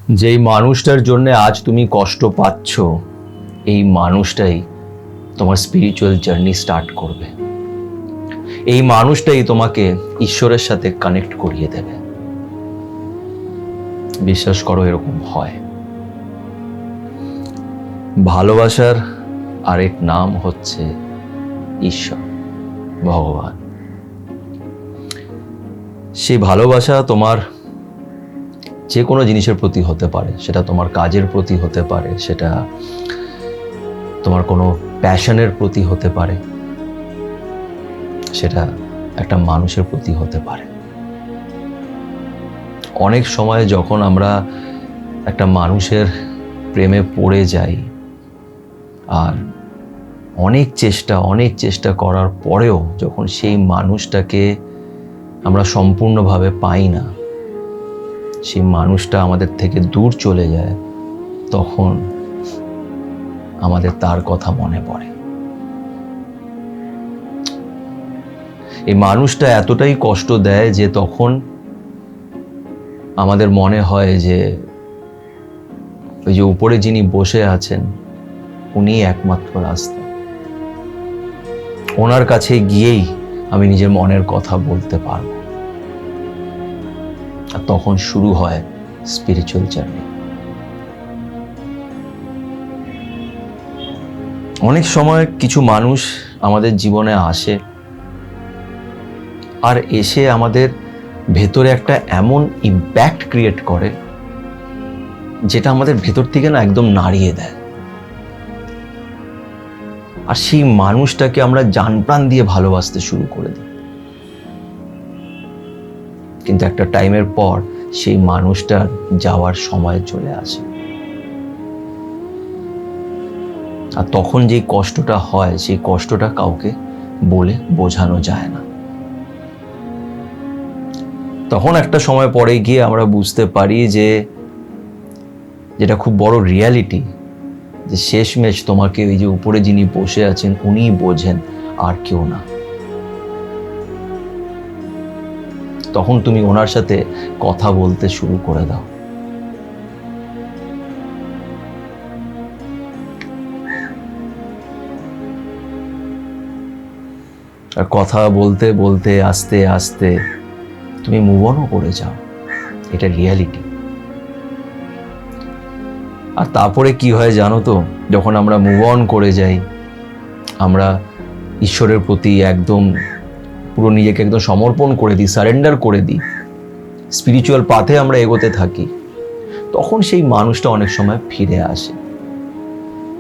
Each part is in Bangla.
যেই মানুষটার জন্য আজ তুমি কষ্ট পাচ্ছ, এই মানুষটাই তোমার স্পিরিচুয়াল জার্নি স্টার্ট করবে। এই মানুষটাই তোমাকে ঈশ্বরের সাথে কানেক্ট করিয়ে দেবে। বিশ্বাস করো, এরকম হয়। ভালোবাসার আরেক নাম হচ্ছে ঈশ্বর, ভগবান। সেই ভালোবাসা তোমার যে কোনো জিনিসের প্রতি হতে পারে, সেটা তোমার কাজের প্রতি হতে পারে, সেটা তোমার কোনো প্যাশনের প্রতি হতে পারে, সেটা একটা মানুষের প্রতি হতে পারে। অনেক সময় যখন আমরা একটা মানুষের প্রেমে পড়ে যাই, আর অনেক চেষ্টা করার পরেও যখন সেই মানুষটাকে আমরা সম্পূর্ণভাবে পাই না, সেই মানুষটা আমাদের থেকে দূর চলে যায়, তখন আমাদের তার কথা মনে পড়ে। এই মানুষটা এতটাই কষ্ট দেয় যে তখন আমাদের মনে হয় যে ওই যে উপরে যিনি বসে আছেন, উনি একমাত্র রাস্তা। ওনার কাছে গিয়েই আমি নিজের মনের কথা বলতে পারব। আর তখন শুরু হয় স্পিরিচুয়াল জার্নি। অনেক সময় কিছু মানুষ আমাদের জীবনে আসে, আর এসে আমাদের ভেতরে একটা এমন ইম্প্যাক্ট ক্রিয়েট করে যেটা আমাদের ভেতর থেকে না একদম নাড়িয়ে দেয়। আর সেই মানুষটাকে আমরা জানপ্রাণ দিয়ে ভালোবাসতে শুরু করে দিই। কিন্তু একটা টাইমের পর সেই মানুষটার যাওয়ার সময় চলে আসে, আর তখন যেই কষ্টটা হয়, সেই কষ্টটা কাউকে বলে বোঝানো যায় না। তখন একটা সময় পরে গিয়ে আমরা বুঝতে পারি যে যেটা খুব বড় রিয়ালিটি, যে শেষমেশ তোমাকে ওই যে উপরে যিনি বসে আছেন উনিই বোঝেন, আর কেউ না। তখন তুমি ওনার সাথে কথা বলতে শুরু করে দাও। আর কথা বলতে বলতে আস্তে আস্তে তুমি মুভ অনও করে যাও। এটা রিয়ালিটি। আর তারপরে কি হয় জানো তো, যখন আমরা মুভ অন করে যাই, আমরা ঈশ্বরের প্রতি একদম পুরো নিজেকে একদম সমর্পণ করে দিই, সারেন্ডার করে দিই, স্পিরিচুয়াল পাথে আমরা এগোতে থাকি, তখন সেই মানুষটা অনেক সময় ফিরে আসে।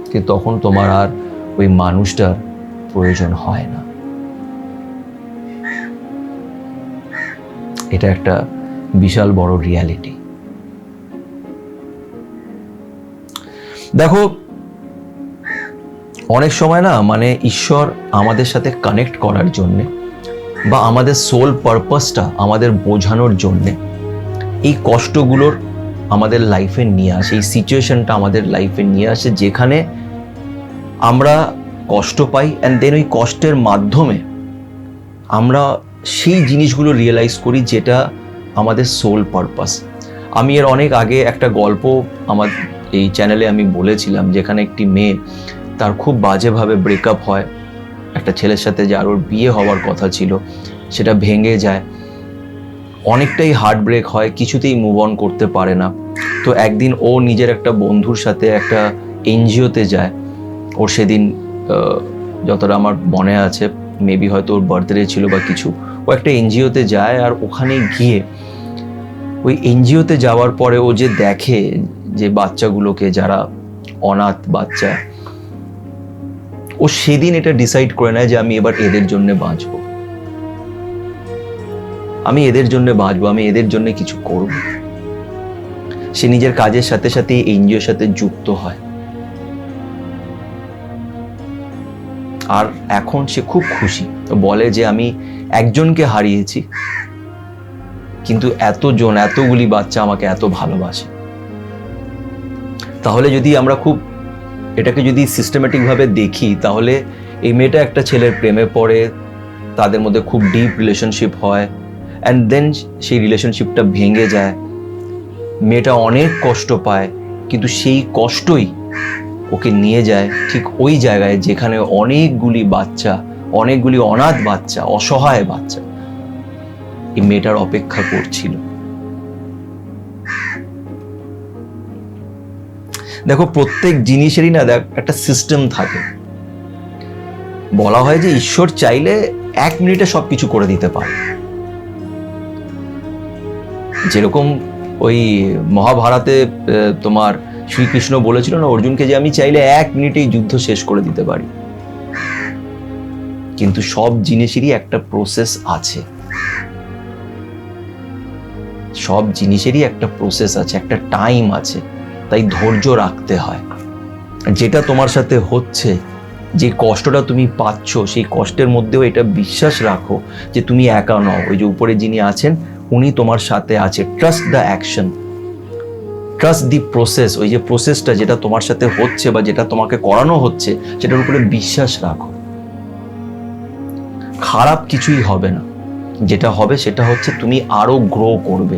কিন্তু তখন তোমার আর ওই মানুষটার প্রয়োজন হয় না। এটা একটা বিশাল বড় রিয়ালিটি। দেখো, অনেক সময় না মানে ঈশ্বর আমাদের সাথে কানেক্ট করার জন্যে বা আমাদের সোল পারপাসটা আমাদের বোঝানোর জন্যে এই কষ্টগুলোর আমাদের লাইফে নিয়ে আসে, এই সিচুয়েশনটা আমাদের লাইফে নিয়ে আসে, যেখানে আমরা কষ্ট পাই, অ্যান্ড দেন ওই কষ্টের মাধ্যমে আমরা সেই জিনিসগুলো রিয়েলাইজ করি যেটা আমাদের সোল পারপাস। আমি এর অনেক আগে একটা গল্প আমার এই চ্যানেলে আমি বলেছিলাম, যেখানে একটি মেয়ে, তার খুব বাজেভাবে ব্রেকআপ হয় একটা ছেলের সাথে, যার ওর বিয়ে হওয়ার কথা ছিল, সেটা ভেঙে যায়, অনেকটাই হার্ট ব্রেক হয়, কিছুতেই মুভ অন করতে পারে না। তো একদিন ও নিজের একটা বন্ধুর সাথে একটা এনজিওতে যায়। ওর সেদিন যতটা আমার মনে আছে, মেবি হয়তো ওর বার্থডে ছিল বা কিছু, ও একটা এনজিওতে যায়। আর ওখানে গিয়ে ওই এনজিওতে যাওয়ার পরে ও যে দেখে যে বাচ্চাগুলোকে, যারা অনাথ বাচ্চা, ও সেদিন এটা ডিসাইড করে নেয় যে আমি এবার এদের জন্য বাঁচবো, আমি এদের জন্য বাঁচবো, আমি এদের জন্য কিছু করব। সে নিজের কাজের সাথে সাথে এনজিওর সাথে যুক্ত হয়, আর এখন সে খুব খুশি। বলে যে আমি একজনকে হারিয়েছি, কিন্তু এতগুলি বাচ্চা আমাকে এত ভালোবাসে। তাহলে যদি আমরা খুব এটাকে যদি সিস্টেমেটিক ভাবে দেখি, তাহলে এই মেয়েটা একটা ছেলের প্রেমে পড়ে, তাদের মধ্যে খুব ডিপ রিলেশনশিপ হয়, অ্যান্ড দেন সেই রিলেশনশিপটা ভেঙে যায়। মেয়েটা অনেক কষ্ট পায়, কিন্তু সেই কষ্টই ওকে নিয়ে যায় ঠিক ওই জায়গায় যেখানে অনেকগুলি বাচ্চা, অনেকগুলি অনাথ বাচ্চা, অসহায় বাচ্চা এই মেয়েটার অপেক্ষা করছিল। দেখো, প্রত্যেক জিনিসেরই না একটা সিস্টেম থাকে। বলা হয় যে ঈশ্বর চাইলে 1 মিনিটে সবকিছু করে দিতে পারে। যেরকম ওই মহাভারতে তোমার শ্রীকৃষ্ণ বলেছিল না অর্জুনকে যে আমি চাইলে 1 মিনিটেই যুদ্ধ শেষ করে দিতে পারি। কিন্তু সব জিনিসেরই একটা প্রসেস আছে, সব জিনিসেরই একটা প্রসেস আছে, একটা টাইম আছে। তাই ধৈর্য রাখতে হয়। যেটা তোমার সাথে হচ্ছে, যে কষ্টটা তুমি পাচ্ছ, সেই কষ্টের মধ্যেও এটা বিশ্বাস রাখো যে তুমি একা নও। ওই যে উপরে যিনি আছেন উনি তোমার সাথে আছে। Trust the action, trust the process. ওই যে প্রসেসটা যেটা তোমার সাথে হচ্ছে বা যেটা তোমাকে করানো হচ্ছে, সেটার উপরে বিশ্বাস রাখো। খারাপ কিছুই হবে না। যেটা হবে সেটা হচ্ছে তুমি আরো গ্রো করবে,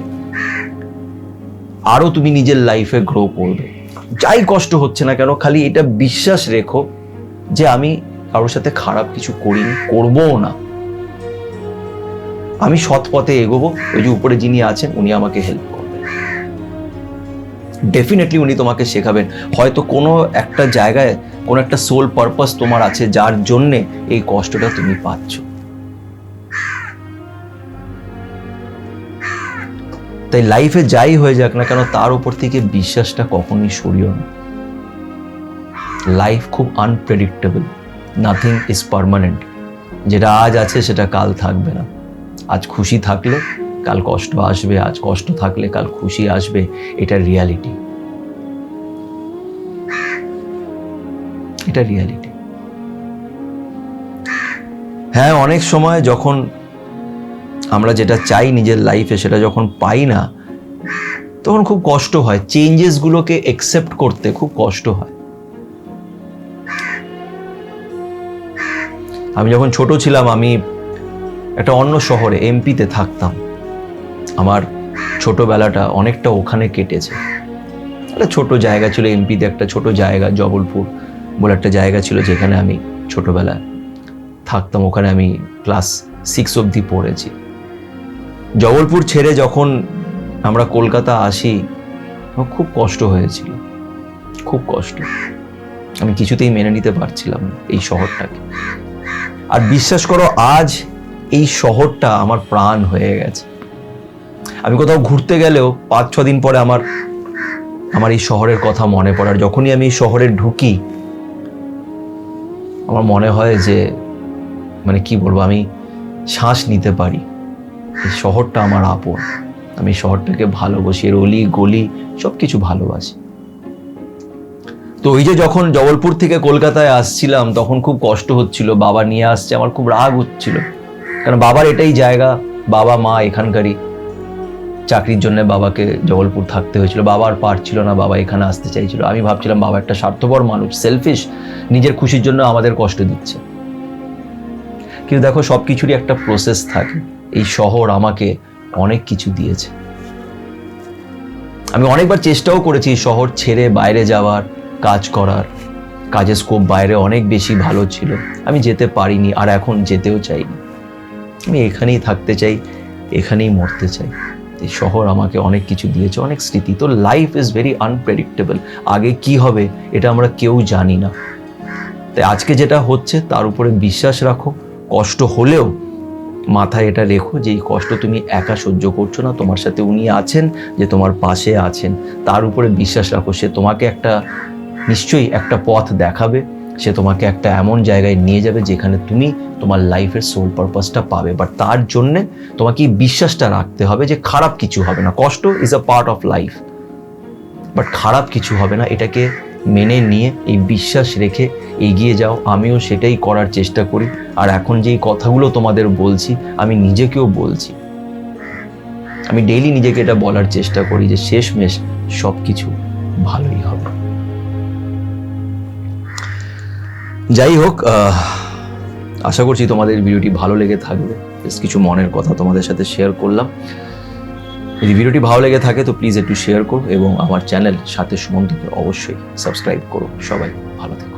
আরো তুমি নিজের লাইফে গ্রো করবে। যাই কষ্ট হচ্ছে না কেন, খালি এটা বিশ্বাস রেখো যে আমি কারোর সাথে খারাপ কিছু করিনি, করবও না। আমি সৎ পথে এগোবো। ওই যে উপরে যিনি আছেন উনি আমাকে হেল্প করবেন। ডেফিনেটলি উনি তোমাকে শেখাবেন। হয়তো কোনো একটা জায়গায় কোনো একটা সোল পারপাস তোমার আছে, যার জন্যে এই কষ্টটা তুমি পাচ্ছ। তাই লাইফে যাই হয়ে যাক না কেন, তার উপর থেকে বিশ্বাসটা কখনোই সরিও না। লাইফ খুব আনপ্রেডিক্টেবল, নাথিং ইজ পার্মানেন্ট। যেটা আজ আছে সেটা কাল থাকবে না। আজ খুশি থাকলে কাল কষ্ট আসবে, আজ কষ্ট থাকলে কাল খুশি আসবে। এটা রিয়ালিটি, এটা রিয়ালিটি। হ্যাঁ, অনেক সময় যখন আমরা যেটা চাই নিজের লাইফে সেটা যখন পাই না, তখন খুব কষ্ট হয়। চেঞ্জেসগুলোকে একসেপ্ট করতে খুব কষ্ট হয়। আমি যখন ছোট ছিলাম, আমি একটা অন্য শহরে এমপিতে থাকতাম। আমার ছোটবেলাটা অনেকটা ওখানে কেটেছে। একটা ছোট জায়গা ছিল এমপিতে, একটা ছোট জায়গা জবলপুর বলে একটা জায়গা ছিল, যেখানে আমি ছোটবেলায় থাকতাম। ওখানে আমি ক্লাস 6 অবধি পড়েছি। জবলপুর ছেড়ে যখন আমরা কলকাতা আসি, আমার খুব কষ্ট হয়েছিল, খুব কষ্ট। আমি কিছুতেই মেনে নিতে পারছিলাম না এই শহরটাকে। আর বিশ্বাস করো, আজ এই শহরটা আমার প্রাণ হয়ে গেছে। আমি কোথাও ঘুরতে গেলেও 5-6 দিন পরে আমার এই শহরের কথা মনে পড়ে। আর যখনই আমি এই শহরে ঢুকি, আমার মনে হয় যে মানে কি বলবো, আমি শ্বাস নিতে পারি। এই শহরটা আমার আপন। আমি শহরটাকে ভালোবাসি, এর অলি গলি সবকিছু ভালোবাসি। তো ওই যে যখন জবলপুর থেকে কলকাতায় আসছিলাম, তখন খুব কষ্ট হচ্ছিল। বাবা নিয়ে আসছে, আমার খুব রাগ হচ্ছিল, কারণ বাবার এটাই জায়গা, বাবা মা এখানকারই। চাকরির জন্য বাবাকে জবলপুর থাকতে হয়েছিল। বাবা আর পারছিল না, বাবা এখানে আসতে চাইছিল। আমি ভাবছিলাম বাবা একটা স্বার্থপর মানুষ, সেলফিশ, নিজের খুশির জন্য আমাদের কষ্ট দিচ্ছে। কিন্তু দেখো, সবকিছুরই একটা প্রসেস থাকে। এই শহর আমাকে অনেক কিছু দিয়েছে। আমি অনেকবার চেষ্টাও করেছি এই শহর ছেড়ে বাইরে যাওয়ার, কাজ করার। কাজের স্কোপ বাইরে অনেক বেশি ভালো ছিল, আমি যেতে পারিনি, আর এখন যেতেও চাইনি। আমি এখানেই থাকতে চাই, এখানেই মরতে চাই। এই শহর আমাকে অনেক কিছু দিয়েছে, অনেক স্মৃতি। তো লাইফ ইজ ভেরি আনপ্রেডিক্টেবল। আগে কি হবে এটা আমরা কেউ জানি না। তাই আজকে যেটা হচ্ছে তার উপরে বিশ্বাস রাখো। কষ্ট হলেও মাথায় এটা রেখো যে এই কষ্ট তুমি একা সহ্য করছো না, তোমার সাথে উনি আছেন যে তোমার পাশে আছেন। তার উপরে বিশ্বাস রাখো, সে তোমাকে নিশ্চয়ই একটা পথ দেখাবে। সে তোমাকে একটা এমন জায়গায় নিয়ে যাবে যেখানে তুমি তোমার লাইফের সোল পারপাসটা পাবে। বাট তার জন্যে তোমাকে এই বিশ্বাসটা রাখতে হবে যে খারাপ কিছু হবে না। কষ্ট is a part of life, but খারাপ কিছু হবে না। এটাকে মেনে নিয়ে এই বিশ্বাস রেখে এগিয়ে যাও। আমিও সেটাই করার চেষ্টা করি। আর এখন যেই কথাগুলো তোমাদের বলছি, আমি নিজেকেও বলছি। আমি ডেইলি নিজেকে এটা বলার চেষ্টা করি যে শেষমেশ সব কিছু ভালোই হবে। যাই হোক, আশা করছি তোমাদের ভিডিওটি ভালো লেগে থাকবে। কিছু মনের কথা তোমাদের সাথে শেয়ার করলাম। যদি ভিডিওটি ভালো লেগে থাকে তো প্লিজ একটু শেয়ার করো এবং আমার চ্যানেল সাথে সুমন্তকে অবশ্যই সাবস্ক্রাইব করো। সবাই ভালো থেকো।